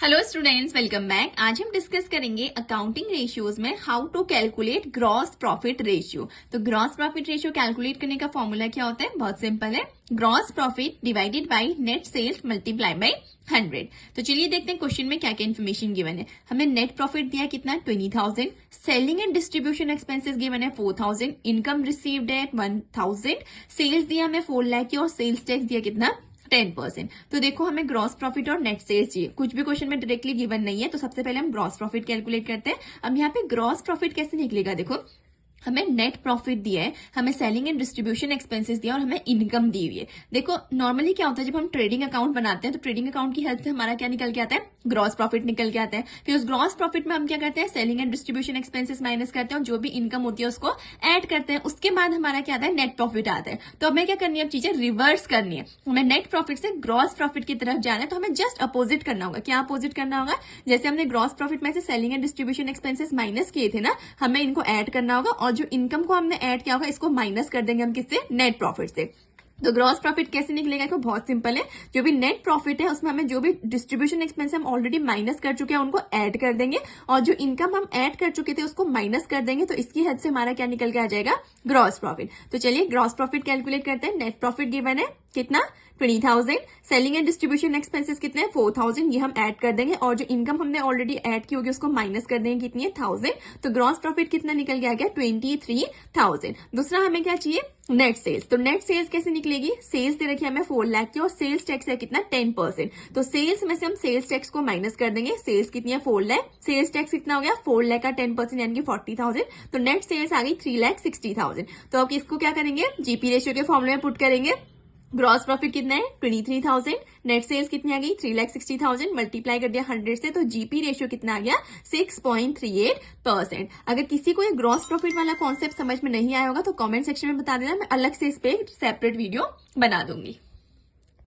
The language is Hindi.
Hello students, welcome back. आज हम डिस्कस करेंगे अकाउंटिंग रेशियोज में how to calculate gross profit ratio. तो ग्रॉस प्रॉफिट रेशियो कैलकुलेट करने का फॉर्मूला क्या होता है? बहुत सिंपल है, gross profit divided by net sales multiply by 100। तो चलिए देखते हैं क्वेश्चन में क्या क्या इन्फॉर्मेशन गिवन है। हमें नेट प्रॉफिट दिया कितना? 20,000। Selling and distribution expenses given है 4,000। इनकम रिसीव्ड है 1,000। सेल्स दिया हमें 4 लाख की और सेल्स टैक्स दिया कितना? 10%। तो देखो हमें ग्रॉस प्रॉफिट और नेट सेल्स चाहिए। कुछ भी क्वेश्चन में डायरेक्टली गिवन नहीं है, तो सबसे पहले हम ग्रॉस प्रॉफिट कैलकुलेट करते हैं। अब यहाँ पे ग्रॉस प्रॉफिट कैसे निकलेगा? देखो हमें नेट प्रॉफिट दिया है, हमें सेलिंग एंड डिस्ट्रीब्यूशन एक्सपेंसेस दिया और हमें इनकम दी हुई है। देखो नॉर्मली क्या होता है, जब हम ट्रेडिंग अकाउंट बनाते हैं तो ट्रेडिंग अकाउंट की हेल्प से हमारा क्या निकल के आता है? ग्रॉस प्रॉफिट निकल के आता है। फिर उस ग्रॉस प्रॉफिट में हम क्या करते हैं? Selling and distribution expenses minus करते हैं और जो भी इनकम होती है उसको ऐड करते हैं। उसके बाद हमारा क्या आता है? नेट प्रॉफिट आता है। तो हमें क्या करनी है? अब चीजें रिवर्स करनी है। हमें नेट प्रॉफिट से ग्रॉस प्रॉफिट की तरफ जाना है, तो हमें जस्ट अपोजिट करना होगा। क्या अपोजिट करना होगा? जैसे हमने ग्रॉस प्रॉफिट में से selling and distribution expenses minus किए थे ना, हमें इनको ऐड करना होगा और जो इनकम को हमने ऐड किया होगा इसको माइनस कर देंगे हम किससे? नेट प्रॉफिट से। तो ग्रॉस प्रॉफिट कैसे निकलेगा? इसको बहुत सिंपल है, जो भी नेट प्रॉफिट है उसमें हमें जो भी डिस्ट्रीब्यूशन एक्सपेंस हम ऑलरेडी माइनस कर चुके हैं उनको ऐड कर देंगे और जो इनकम हम ऐड कर चुके थे उसको माइनस कर देंगे। तो इसकी हेल्प से हमारा क्या निकल के आ जाएगा? Gross profit. तो चलिए ग्रॉस प्रॉफिट कैलकुलेट करते हैं। नेट प्रॉफिट गिवन है कितना? 20,000। सेलिंग एंड डिस्ट्रीब्यूशन एक्सपेंसेस कितने हैं? 4,000। ये हम ऐड कर देंगे और जो इनकम हमने ऑलरेडी ऐड की होगी उसको माइनस कर देंगे। कितनी है? 1,000। तो ग्रॉस प्रॉफिट कितना निकल के आ गया? 23,000। दूसरा हमें क्या चाहिए? Net sales. तो नेट सेल्स कैसे निकलेगी? सेल्स दे रखी है हमें 4 लाख की और सेल्स टैक्स है कितना? 10%। तो सेल्स में से हम सेल्स टैक्स को माइनस कर देंगे। सेल्स कितनी है? 4 लाख। सेल्स टैक्स कितना हो गया? 4 लाख का 10% यानी कि 40,000। तो नेट सेल्स आ गई 3,60,000। तो अब इसको क्या करेंगे? जीपी रेशियो के फॉर्मूले में पुट करेंगे। ग्रॉस प्रॉफिट कितना है? 23,000। नेट सेल्स कितनी आ गई? 3,60,000। मल्टीप्लाई कर दिया 100 से, तो जीपी रेशियो कितना आ गया? 6.38%। अगर किसी को ये ग्रॉस प्रॉफिट वाला कॉन्सेप्ट समझ में नहीं आया होगा तो कमेंट सेक्शन में बता देना, मैं अलग से इस पे सेपरेट वीडियो बना दूंगी।